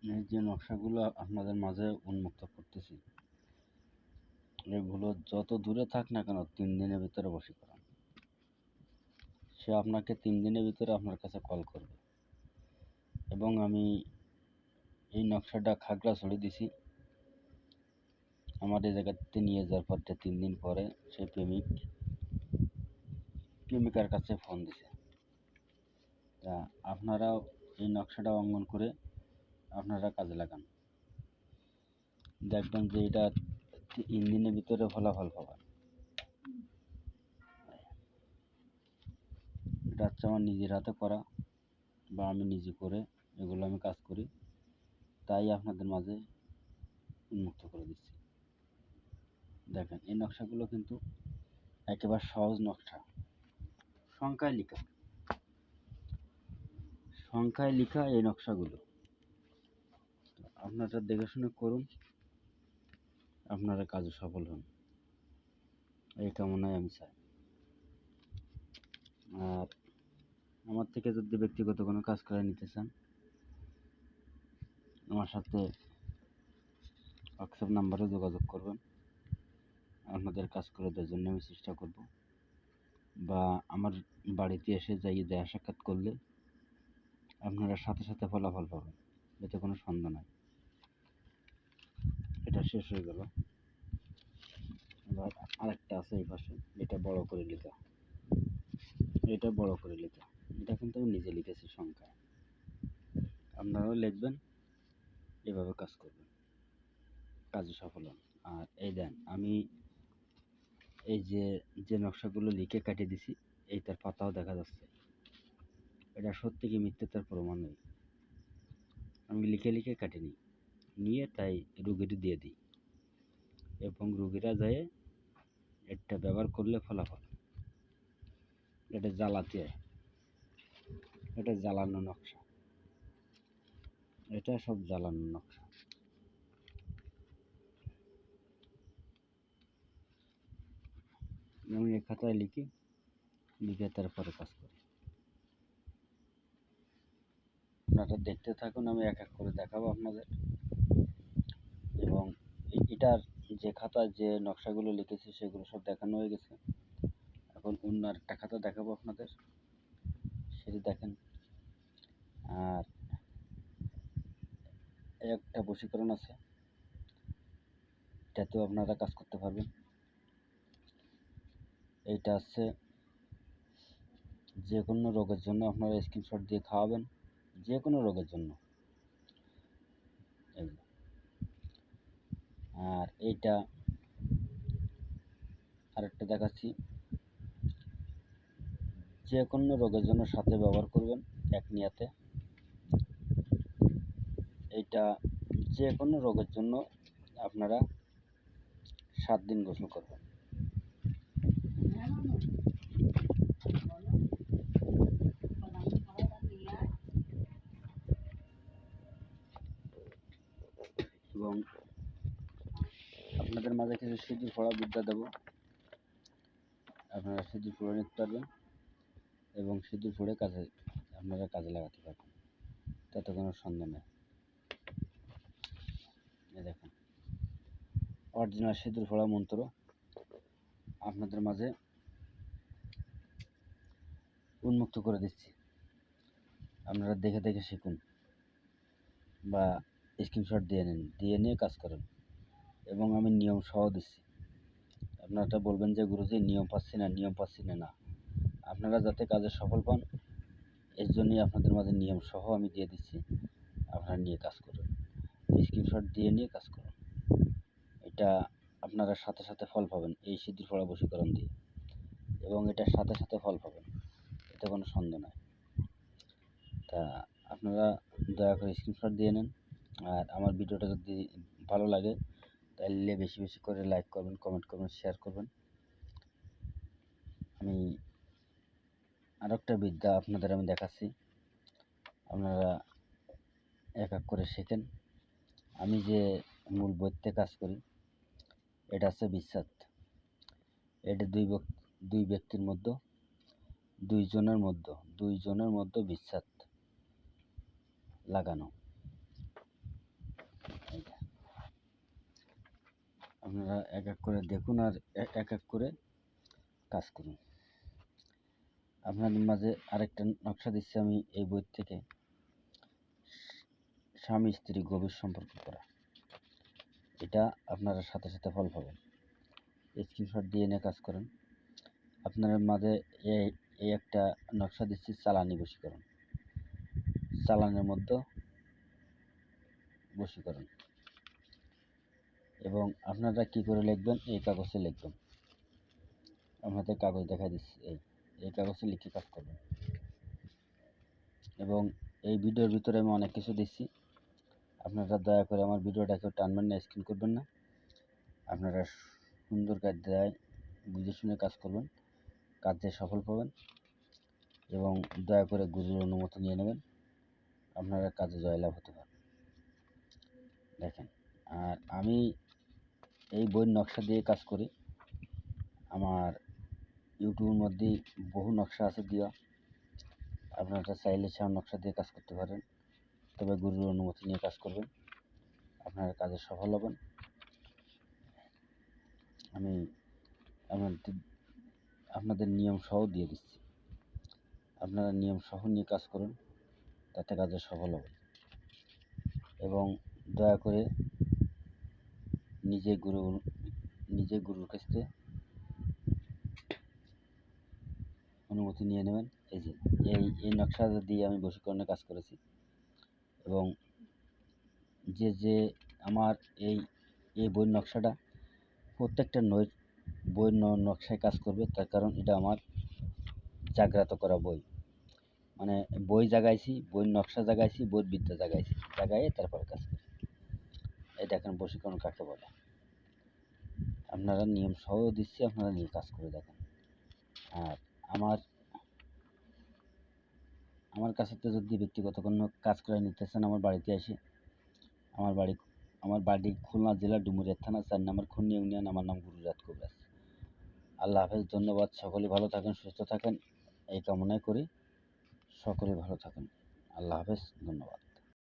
এই যে নকশাগুলো আপনাদের মাঝে উন্মুক্ত করতেছি, এগুলো যত দূরে থাক না কেন 3 দিনের ভিতরে বশীকরণ। সে আপনাকে 3 দিনের ভিতরে আপনার কাছে কল করবে। এবং আমি এই নকশাটা খাগড়াছড়ি দিছি। আমার এই জায়গাতে নিয়ে যাওয়ার পর 3 দিন পরে সেই প্রেমিকার কাছে ফোন দিছে। তা আপনারাও এই নকশাটা অঙ্কন করে আপনারা কাজে লাগান, দেখবেন যে এটা 3 দিনের ভিতরে ফলাফল পাবেন। এটা হচ্ছে আমার নিজের হাতে করা, বা আমি নিজে করে এগুলো আমি কাজ করি, তাই আপনাদের মাঝে উন্মুক্ত করে দিচ্ছি। দেখেন এই নকশাগুলো কিন্তু একেবারে সহজ নকশা, সংখ্যায় লেখা এই নকশাগুলো। আপনারা দেখে শুনে করুন, আপনারা কাজে সফল হন, এই কামনায় আমি চাই। আর আমার থেকে যদি ব্যক্তিগত কোনো কাজ করে নিতে চান, আমার সাথে হোয়াটসঅ্যাপ নাম্বারে যোগাযোগ করবেন। আপনাদের কাজ করে দেওয়ার জন্য আমি চেষ্টা করব, বা আমার বাড়িতে এসে দেখা সাক্ষাৎ করলে আপনারা সাথে সাথে ফলাফল পাবেন, এতে কোনো সন্দেহ নাই। এটা শেষ হয়ে গেল, এবার আরেকটা আছে এই পাশে, এটা বড় করে লেখা, এটা কিন্তু আমি নিজে লিখেছি সংখ্যা। আপনারাও লিখবেন, এভাবে কাজ করবেন, কাজে সফল হন। আর এই দেন, আমি এই যে নকশাগুলো লিখে কাটিয়ে দিছি, এইটার পাতাও দেখা যাচ্ছে। এটা সত্যি কি মিথ্যে তার প্রমাণ নেই, আমি লিখে কাটিয়ে নিয়ে তাই রুগীকে দিয়ে দিই, এবং রুগীরা যায় এটা ব্যবহার করলে ফলাফল। এটা জ্বালানো নকশা, এটা সব জ্বালানো নকশা। আমি এই খাতায় লিখে তারপরে কাজ করি। আপনারা দেখতে থাকুন, আমি এক এক করে দেখাবো আপনাদের। এবং এটার যে খাতায় যে নকশাগুলো লিখেছি সেগুলো সব দেখানো হয়ে গেছে। এখন অন্য আরেকটা খাতা দেখাবো আপনাদের, সেটি দেখেন। আর একটা বশীকরণ আছে, এটাতেও আপনারা কাজ করতে পারবেন। এইটা আছে যে কোনো রোগের জন্য আপনারা স্ক্রিনশট দিয়ে খাওয়াবেন, যে কোনো রোগের জন্য। আর এইটা আরেকটা দেখাচ্ছি, যে কোনো রোগের জন্য সাথে ব্যবহার করবেন এক নিয়াতে। এইটা যে কোনো রোগের জন্য আপনারা 7 দিন গোসল করবেন। এবং আপনাদের মাঝে কিছু সিঁদুর পড়া বিদ্যা দেবো, আপনারা সিঁদুর পড়ে নিতে পারবেন এবং সিঁদুর পড়ে আপনারা কাজে লাগাতে পারবেন, তাতে কোনো সন্দেহ নেই। এই দেখুন, অরিজিনাল সিঁদুর পড়া মন্ত্র আপনাদের মাঝে উন্মুক্ত করে দিচ্ছি। আপনারা দেখে শিখুন, বা স্ক্রিনশট দিয়ে নিয়ে কাজ করেন। এবং আমি নিয়ম সহ দিচ্ছি। আপনারা বলবেন যে গুরুজি নিয়ম পাচ্ছি না। আপনারা যাতে কাজে সফল পান, এর জন্যই আপনাদের মাঝে নিয়ম সহ আমি দিয়ে দিচ্ছি। আপনারা নিয়ে কাজ করুন, স্ক্রিনশট দিয়ে নিয়ে কাজ করুন। এটা আপনারা সাথে সাথে ফল পাবেন এই সিঁদুর পড়া বশীকরণ দিয়ে, এবং এটার সাথে সাথে ফল পাবেন, এতে কোনো সন্দেহ নাই। তা আপনারা দয়া করে স্ক্রিনশট দিয়ে নেন। আর আমার ভিডিওটা যদি ভালো লাগে তাহলে বেশি করে লাইক করবেন, কমেন্ট করবেন, শেয়ার করবেন। আমি আরও একটা বিদ্যা আপনাদের আমি দেখাচ্ছি, আপনারা এক এক করে শেখেন। আমি যে মূল বইতে কাজ করি, এটা হচ্ছে বিচ্ছেদ। এটা দুই ব্যক্তির মধ্যে, দুইজনের মধ্যে বিচ্ছেদ লাগানো। আপনারা এক এক করে দেখুন আর এক এক করে কাজ করুন। আপনাদের মাঝে আরেকটা নকশা দিচ্ছি আমি এই বই থেকে, স্বামী স্ত্রী গভীর সম্পর্ক করা। এটা আপনারা সাথে সাথে ফল পাবেন। স্ক্রিনশট দিয়ে এনে কাজ করেন। আপনাদের মাঝে এই একটা নকশা দিচ্ছি চালানি বশীকরণ, চালানের মধ্যে বশীকরণ। এবং আপনারা কি করে লিখবেন, এই কাগজে লিখবেন। আপনাদের কাগজ দেখা দিচ্ছি, এই কাগজে লিখে কাজ করবেন। এবং এই ভিডিওর ভিতরে আমি অনেক কিছু দিচ্ছি, আপনারা দয়া করে আমার ভিডিওটা কেউ টানবেন না, স্ক্রিন করবেন না। আপনারা সুন্দর কায়দায় বুঝে শুনে কাজ করবেন, কাজে সফল পাবেন। এবং দয়া করে গুরুর অনুমতি নিয়ে নেবেন, আপনারা কাজে জয়লাভ হতে পারেন। দেখেন, আর আমি এই বইয়ের নকশা দিয়ে কাজ করি। আমার ইউটিউবের মধ্যে বহু নকশা আছে দেওয়া, আপনারা চাইলে সব নকশা দিয়ে কাজ করতে পারেন। তবে গুরুর অনুমতি নিয়ে কাজ করবেন, আপনারা কাজে সফল হবেন। আমি আপনাদের নিয়ম সহ দিয়ে দিচ্ছি, আপনারা নিয়ম সহ নিয়ে কাজ করুন, তাতে কাজে সফল হবেন। এবং দয়া করে নিজে গুরুর কাছ থেকে অনুমতি নিয়ে নেবেন। এই যে এই নকশা দিয়ে আমি বশীকরণে কাজ করেছি। এবং যে আমার এই বইয়ের নকশাটা প্রত্যেকটা বইয়ের নকশায় কাজ করবে, তার কারণ এটা আমার জাগ্রত করা বই। মানে বই জাগাইছি, বইয়ের নকশা জাগাইছি, বইয়ের বিদ্যা জাগাইছি, জাগাইয়ে তারপরে কাজ করি। এই দেখেন বশীকরণ কাকে বলে। আপনারা নিয়ম সহ দিচ্ছি, আপনারা নিয়ে কাজ করে দেখেন। আর আমার কাছে তো যদি ব্যক্তিগত কোনো কাজ করে নিতে চান, আমার বাড়িতে এসে, আমার বাড়ি খুলনা জেলার ডুমুরিয়া থানা 4 নম্বর খুলনা ইউনিয়ন। আমার নাম গুরুরাত কবিরাজ। আল্লাহ হাফেজ, ধন্যবাদ। সকলে ভালো থাকেন, সুস্থ থাকেন, এই কামনাই করি। সকলে ভালো থাকেন। আল্লাহ হাফেজ, ধন্যবাদ।